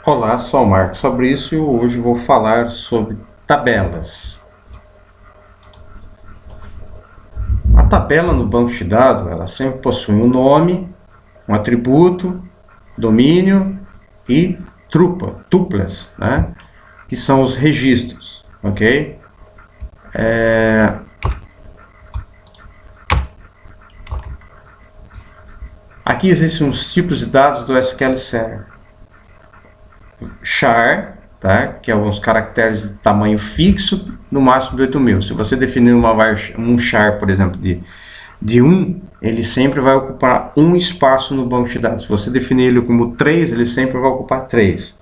Olá, sou o Marcos Fabrício e hoje vou falar sobre tabelas. A tabela no banco de dados, ela sempre possui um nome, um atributo, domínio e tuplas, né? Que são os registros, ok? Aqui existem uns tipos de dados do SQL Server. Char, tá? Que é uns caracteres de tamanho fixo, no máximo de 8.000. Se você definir um char, por exemplo, de 1, ele sempre vai ocupar um espaço no banco de dados. Se você definir ele como 3, ele sempre vai ocupar 3.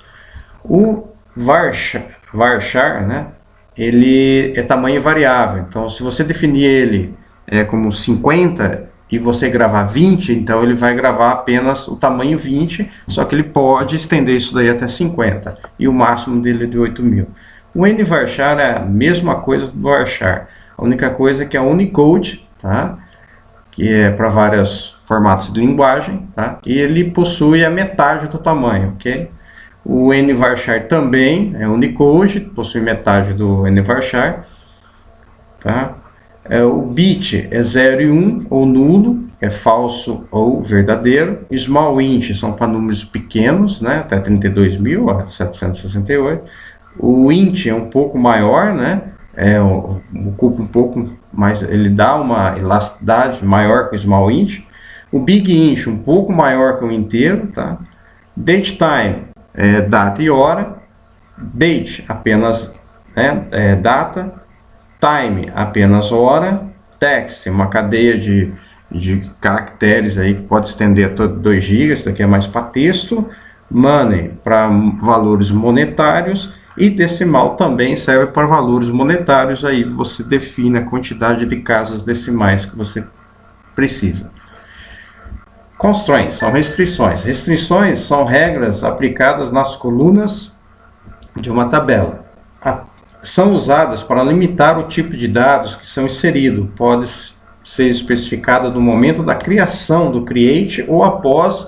O varchar, né? Ele é tamanho variável. Então, se você definir ele como 50 e você gravar 20, então ele vai gravar apenas o tamanho 20, só que ele pode estender isso daí até 50, e o máximo dele é de 8.000. O nvarchar é a mesma coisa do varchar, a única coisa é que é Unicode, tá? Que é para vários formatos de linguagem, tá? E ele possui a metade do tamanho, ok? O nvarchar também é Unicode, possui metade do nvarchar, tá? O bit é 0 e 1, ou nulo, é falso ou verdadeiro. Small int são para números pequenos, né, até 32.768. O int é um pouco maior, né, ocupa um pouco mais, ele dá uma elasticidade maior que o small int. O big int um pouco maior que o inteiro, tá? Datetime é data e hora. Date apenas data. Time, apenas hora. Text, uma cadeia de caracteres aí que pode estender até 2 GB, isso daqui é mais para texto. Money, para valores monetários. E decimal também serve para valores monetários, aí você define a quantidade de casas decimais que você precisa. Constraints são restrições. Restrições são regras aplicadas nas colunas de uma tabela. São usadas para limitar o tipo de dados que são inseridos. Pode ser especificada no momento da criação do create ou após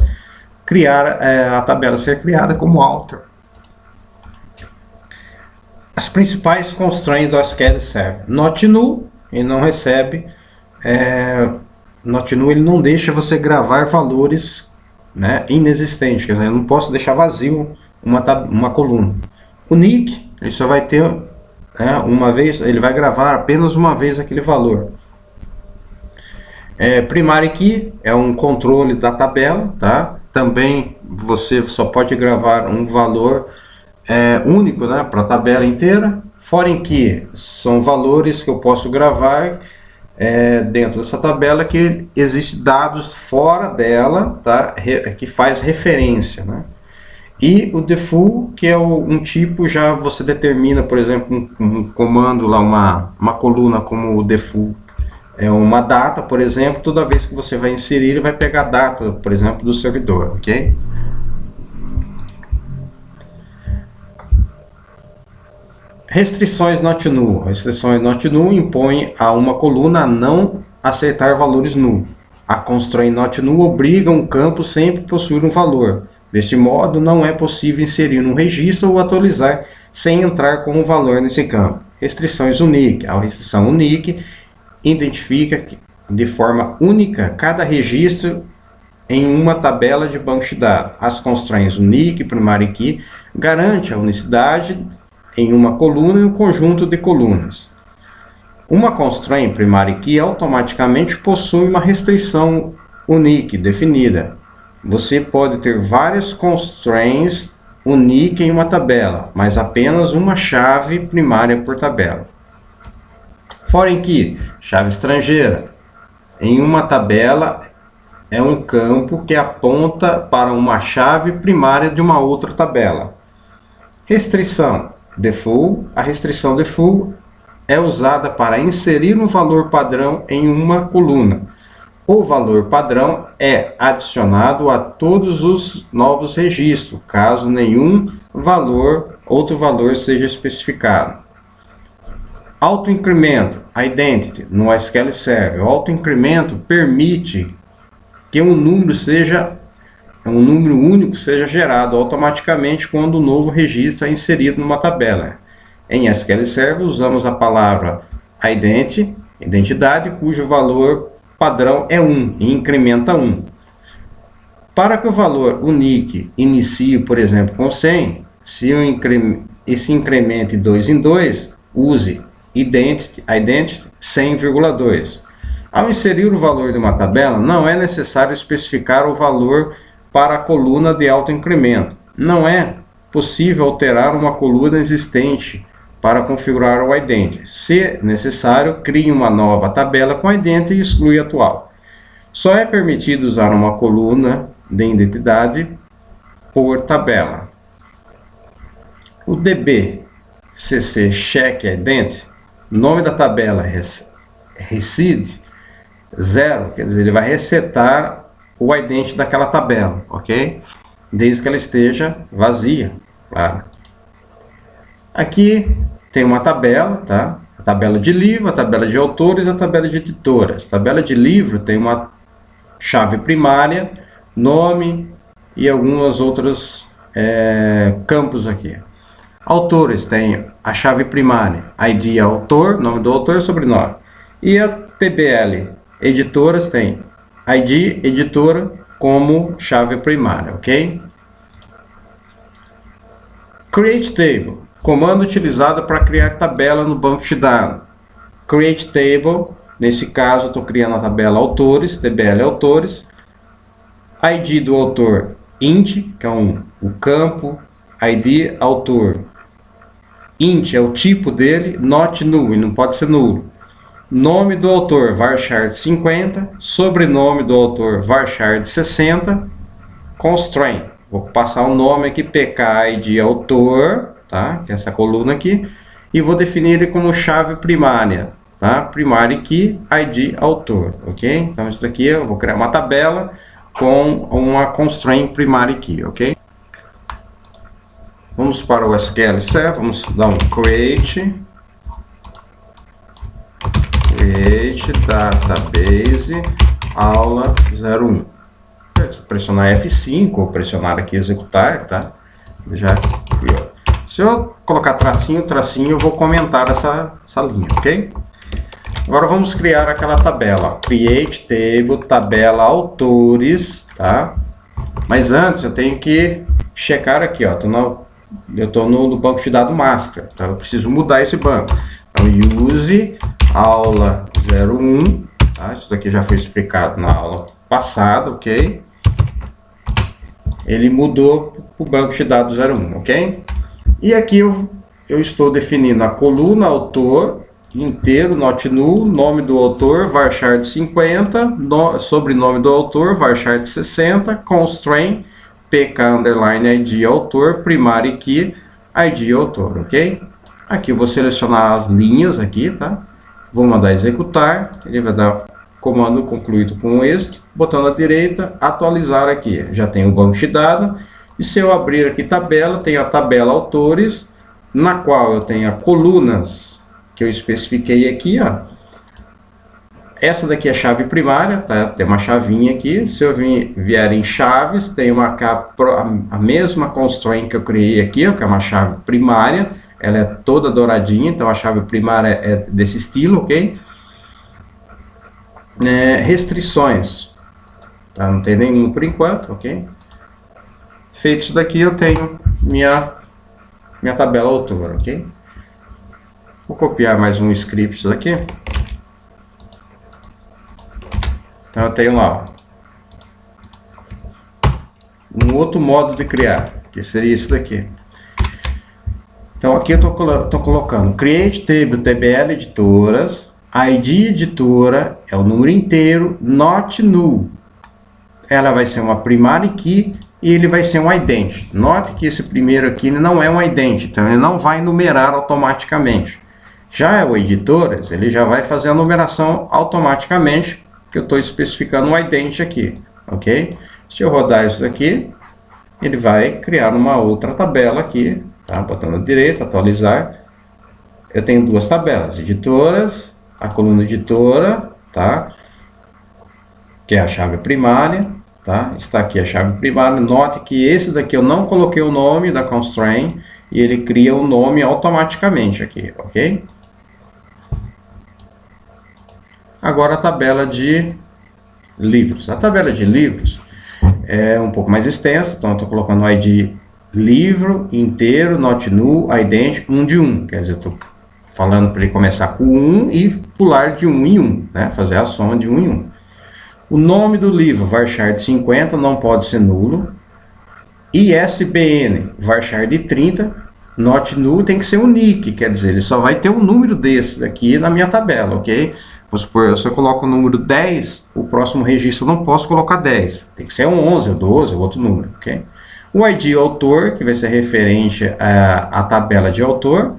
criar a tabela ser criada como author. As principais constraints do SQL Server. Not null, ele não recebe. Not null, ele não deixa você gravar valores, né, inexistentes. Quer dizer, eu não posso deixar vazio uma coluna. Unique, ele só vai ter uma vez, ele vai gravar apenas uma vez aquele valor. Primary key é um controle da tabela, tá? Também você só pode gravar um valor único, né, para a tabela inteira. Foreign key são valores que eu posso gravar dentro dessa tabela, que existe dados fora dela, tá? Que faz referência, né? E o default, que é um tipo, já você determina, por exemplo, um comando lá, uma coluna como o default. É uma data, por exemplo, toda vez que você vai inserir, ele vai pegar a data, por exemplo, do servidor, ok? Restrições not null. Restrições not null impõem a uma coluna a não aceitar valores null. A constraint not null obriga um campo sempre a possuir um valor. Deste modo, não é possível inserir um registro ou atualizar sem entrar com um valor nesse campo. Restrições unique. A restrição unique identifica de forma única cada registro em uma tabela de banco de dados. As constraints unique, primary key, garante a unicidade em uma coluna e um conjunto de colunas. Uma constraint primary key automaticamente possui uma restrição unique definida. Você pode ter várias constraints unique em uma tabela, mas apenas uma chave primária por tabela. Foreign key, chave estrangeira. Em uma tabela é um campo que aponta para uma chave primária de uma outra tabela. Restrição default. A restrição default é usada para inserir um valor padrão em uma coluna. O valor padrão é adicionado a todos os novos registros, caso nenhum outro valor seja especificado. Autoincremento, identity, no SQL Server. O autoincremento permite que um número seja um número único seja gerado automaticamente quando o novo registro é inserido numa tabela. Em SQL Server usamos a palavra identidade, cujo valor padrão é 1 e incrementa 1. Para que o valor unique inicie, por exemplo, com 100, se esse incremente 2 em 2, use identity 100,2. Ao inserir o valor de uma tabela, não é necessário especificar o valor para a coluna de autoincremento. Não é possível alterar uma coluna existente para configurar o ident. Se necessário, crie uma nova tabela com ident e exclui a atual. Só é permitido usar uma coluna de identidade por tabela. O DB CC check ident, nome da tabela reset 0, quer dizer, ele vai resetar o ident daquela tabela, ok? Desde que ela esteja vazia, claro. Aqui tem uma tabela, tá? A tabela de livro, a tabela de autores, a tabela de editoras. A tabela de livro tem uma chave primária, nome e algumas outros campos aqui. Autores tem a chave primária, ID autor, nome do autor, sobrenome. E a TBL, editoras, tem ID, editora, como chave primária, ok? Create Table, comando utilizado para criar tabela no banco de dados. Create Table, nesse caso eu estou criando a tabela autores, TBL autores. ID do autor, int, que é o campo, ID autor. Int é o tipo dele, not null, não pode ser nulo. Nome do autor, varchar 50. Sobrenome do autor, varchar 60. Constraint, vou passar o nome aqui, pkid autor, tá? Que é essa coluna aqui. E vou definir ele como chave primária, tá? Primary key, ID autor, ok? Então isso daqui eu vou criar uma tabela com uma constraint primary key, ok? Vamos para o SQL Server, vamos dar um create database aula 01. Pressionar F5 ou pressionar aqui executar, tá? Já criou. Se eu colocar tracinho, eu vou comentar essa linha, ok? Agora vamos criar aquela tabela, create table, tabela autores, tá? Mas antes eu tenho que checar aqui, ó, eu estou no banco de dados master, tá? Eu preciso mudar esse banco. Então use aula 01, tá? Isso daqui já foi explicado na aula passada, ok? Ele mudou para o banco de dados 01, ok? E aqui eu estou definindo a coluna autor inteiro, not null, nome do autor, varchar de 50, sobrenome do autor, varchar de 60, constraint, pk underline id autor, primary key, id autor, ok? Aqui eu vou selecionar as linhas aqui, tá? Vou mandar executar, ele vai dar comando concluído com êxito, botão à direita, atualizar aqui, já tem o banco de dados, e se eu abrir aqui tabela, tem a tabela autores, na qual eu tenho as colunas que eu especifiquei aqui, ó. Essa daqui é a chave primária, tá? Tem uma chavinha aqui. Se eu vier em chaves, tem a mesma constraint que eu criei aqui, ó, que é uma chave primária. Ela é toda douradinha, então a chave primária é desse estilo, ok? Restrições, tá? Não tem nenhum por enquanto, ok? Feito isso daqui, eu tenho minha tabela autor, ok? Vou copiar mais um script aqui. Então eu tenho lá, ó, um outro modo de criar, que seria esse daqui. Então aqui eu estou colocando create table tbl editoras, id editora é o número inteiro, not null. Ela vai ser uma primary key e ele vai ser um ident. Note que esse primeiro aqui não é um ident, então ele não vai numerar automaticamente. Já o editoras, ele já vai fazer a numeração automaticamente, que eu estou especificando um ident aqui, ok? Se eu rodar isso daqui, ele vai criar uma outra tabela aqui, tá? Botando à direita, atualizar. Eu tenho duas tabelas, editoras, a coluna editora, tá? Que é a chave primária, tá? Está aqui a chave primária. Note que esse daqui eu não coloquei o nome da constraint e ele cria o nome automaticamente aqui, ok? Agora a tabela de livros. A tabela de livros é um pouco mais extensa, então eu estou colocando o ID livro inteiro, not null, idêntico, 1 de 1. Quer dizer, eu estou falando para ele começar com 1 e pular de 1 em 1, né? Fazer a soma de 1 em 1. O nome do livro, varchar de 50, não pode ser nulo. ISBN, varchar de 30, not null tem que ser unique, quer dizer, ele só vai ter um número desse daqui na minha tabela, ok? Vou supor, se eu coloco o número 10, o próximo registro eu não posso colocar 10. Tem que ser um 11, ou 12, ou outro número, ok? O ID autor, que vai ser referente à tabela de autor.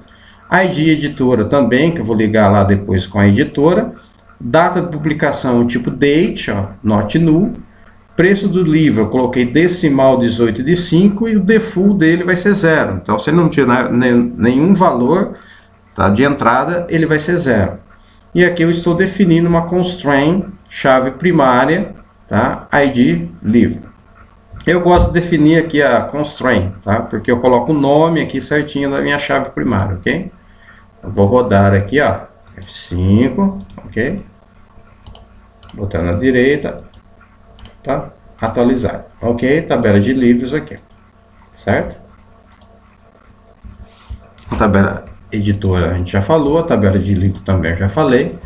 ID editora também, que eu vou ligar lá depois com a editora. Data de publicação, tipo date, ó, not null. Preço do livro, eu coloquei decimal 18 de 5 e o default dele vai ser 0. Então, se ele não tiver nenhum valor, tá, de entrada, ele vai ser 0. E aqui eu estou definindo uma constraint, chave primária, tá, ID livro. Eu gosto de definir aqui a constraint, tá, porque eu coloco o nome aqui certinho da minha chave primária, ok? Eu vou rodar aqui, ó, F5, ok? Botão na direita, tá? Atualizar, ok? Tabela de livros aqui, certo? A tabela editora a gente já falou, a tabela de livro também eu já falei.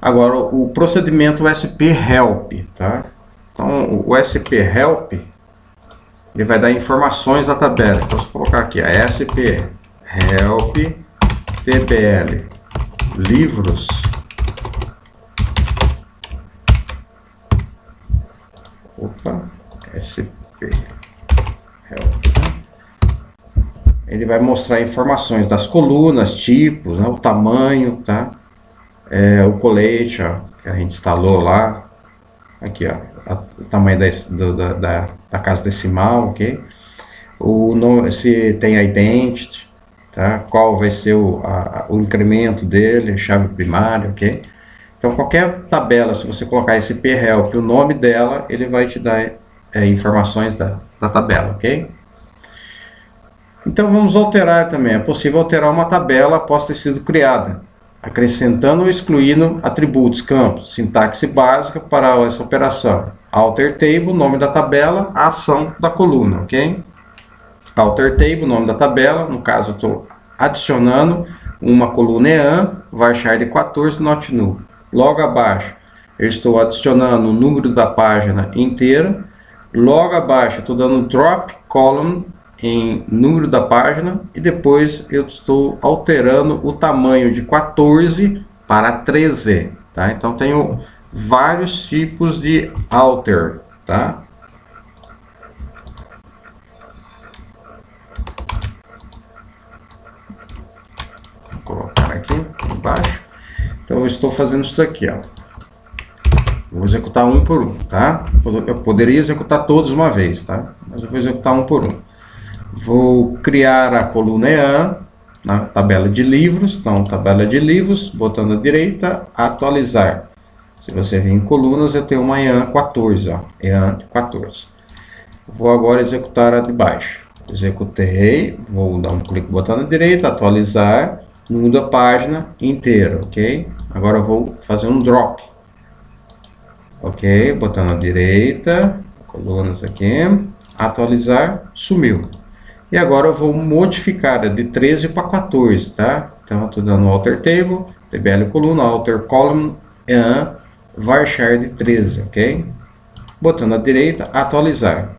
Agora o procedimento SP Help, tá? Então o SP Help ele vai dar informações da tabela. Então, se eu colocar aqui a SP Help TBL livros, SP Help, ele vai mostrar informações das colunas, tipos, né, o tamanho, tá? O colete, ó, que a gente instalou lá, aqui, ó, o tamanho da casa decimal, ok? O nome, se tem identity, tá? Qual vai ser o incremento dele, chave primária, ok? Então qualquer tabela, se você colocar esse help, o nome dela, ele vai te dar informações da tabela, ok? Então vamos alterar também. É possível alterar uma tabela após ter sido criada, acrescentando ou excluindo atributos, campos, sintaxe básica para essa operação. Alter table, nome da tabela, a ação da coluna, ok? Alter table, nome da tabela, no caso eu estou adicionando uma coluna EAN, varchar de 14, not null. Logo abaixo eu estou adicionando o número da página inteira. Logo abaixo eu estou dando drop column em número da página e depois eu estou alterando o tamanho de 14 para 13, tá? Então tenho vários tipos de alter, tá? Vou colocar aqui embaixo. Então eu estou fazendo isso aqui, ó. Vou executar um por um, tá? Eu poderia executar todos uma vez, tá? Mas eu vou executar um por um. Vou criar a coluna EAN na tabela de livros. Então, tabela de livros, botão da direita, atualizar. Se você vir em colunas, eu tenho uma EAN 14, ó, EAN 14. Vou agora executar a de baixo. Executei, vou dar um clique no botão da direita, atualizar, número da página inteira, ok? Agora eu vou fazer um drop. Ok, botão na direita, colunas aqui, atualizar, sumiu. E agora eu vou modificar de 13 para 14, tá? Então eu estou dando alter table, tbl coluna, alter column, EAN, varchar de 13, ok? Botão na direita, atualizar,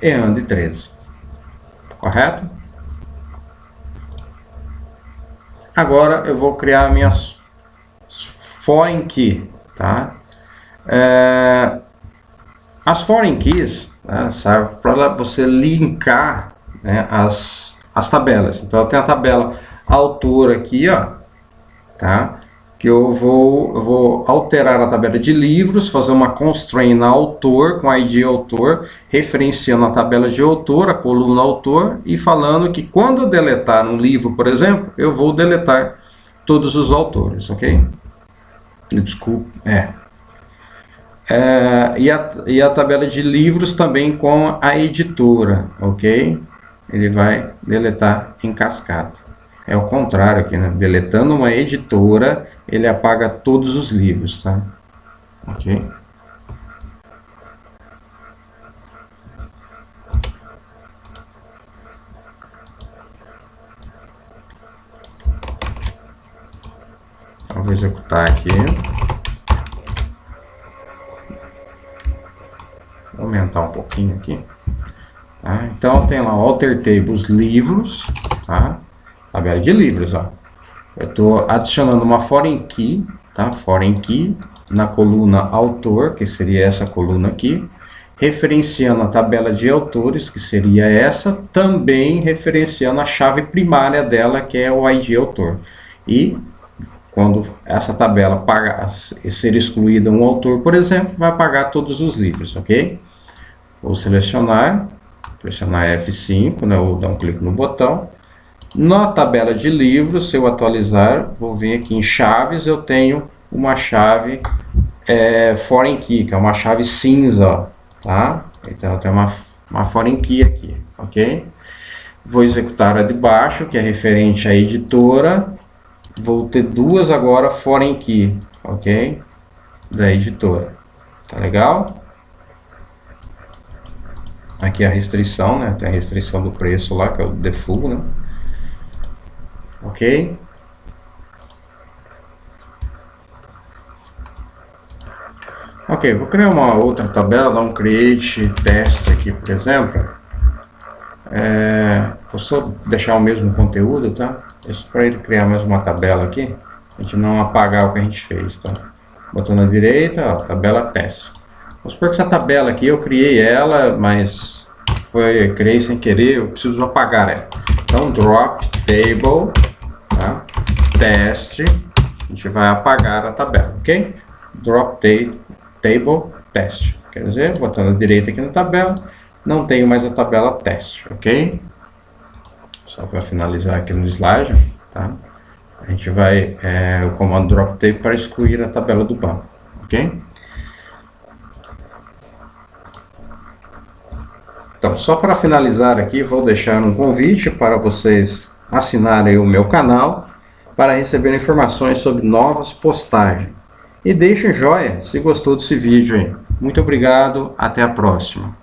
EAN de 13. Correto? Agora eu vou criar minhas foreign key, tá? As foreign keys, né, servem para você linkar, né, as tabelas. Então eu tenho a tabela autor aqui, ó, tá? Que eu vou alterar a tabela de livros, fazer uma constraint na autor, com ID autor, referenciando a tabela de autor, a coluna autor, e falando que quando eu deletar um livro, por exemplo, eu vou deletar todos os autores, ok? Desculpa, E a tabela de livros também com a editora, ok? Ele vai deletar em cascata. É o contrário aqui, né? Deletando uma editora, ele apaga todos os livros, tá? Ok? Então, vou executar aqui. Vou aumentar um pouquinho aqui. Tá? Então tem lá Alter Tables livros, tá? Tabela de livros, ó. Eu estou adicionando uma foreign key, tá? Foreign key na coluna autor, que seria essa coluna aqui, referenciando a tabela de autores, que seria essa, também referenciando a chave primária dela, que é o ID autor. E quando essa tabela ser excluída um autor, por exemplo, vai apagar todos os livros, ok? Vou selecionar, pressionar F5, né, ou dar um clique no botão. Na tabela de livros, se eu atualizar, vou vir aqui em chaves, eu tenho uma chave foreign key, que é uma chave cinza, ó, tá? Então eu tenho uma foreign key aqui, ok? Vou executar a de baixo, que é referente à editora. Vou ter duas agora foreign key, ok? Da editora, tá legal? Aqui a restrição, né? Tem a restrição do preço lá, que é o default, né? Ok? Ok, vou criar uma outra tabela, dar um create test aqui, por exemplo. Vou só deixar o mesmo conteúdo, tá? Isso para ele criar mais uma tabela aqui, a gente não apagar o que a gente fez, tá? Botando à direita, ó, tabela teste. Vamos supor que essa tabela aqui eu criei ela, mas criei sem querer, eu preciso apagar ela. Então drop table, tá? Teste, a gente vai apagar a tabela, ok? Drop table teste, quer dizer, botando à direita aqui na tabela, não tenho mais a tabela teste, ok? Só para finalizar aqui no slide, tá? A gente vai o comando drop table para excluir a tabela do banco, ok? Então, só para finalizar aqui, vou deixar um convite para vocês assinarem o meu canal para receber informações sobre novas postagens. E deixe um joinha se gostou desse vídeo aí. Muito obrigado, até a próxima.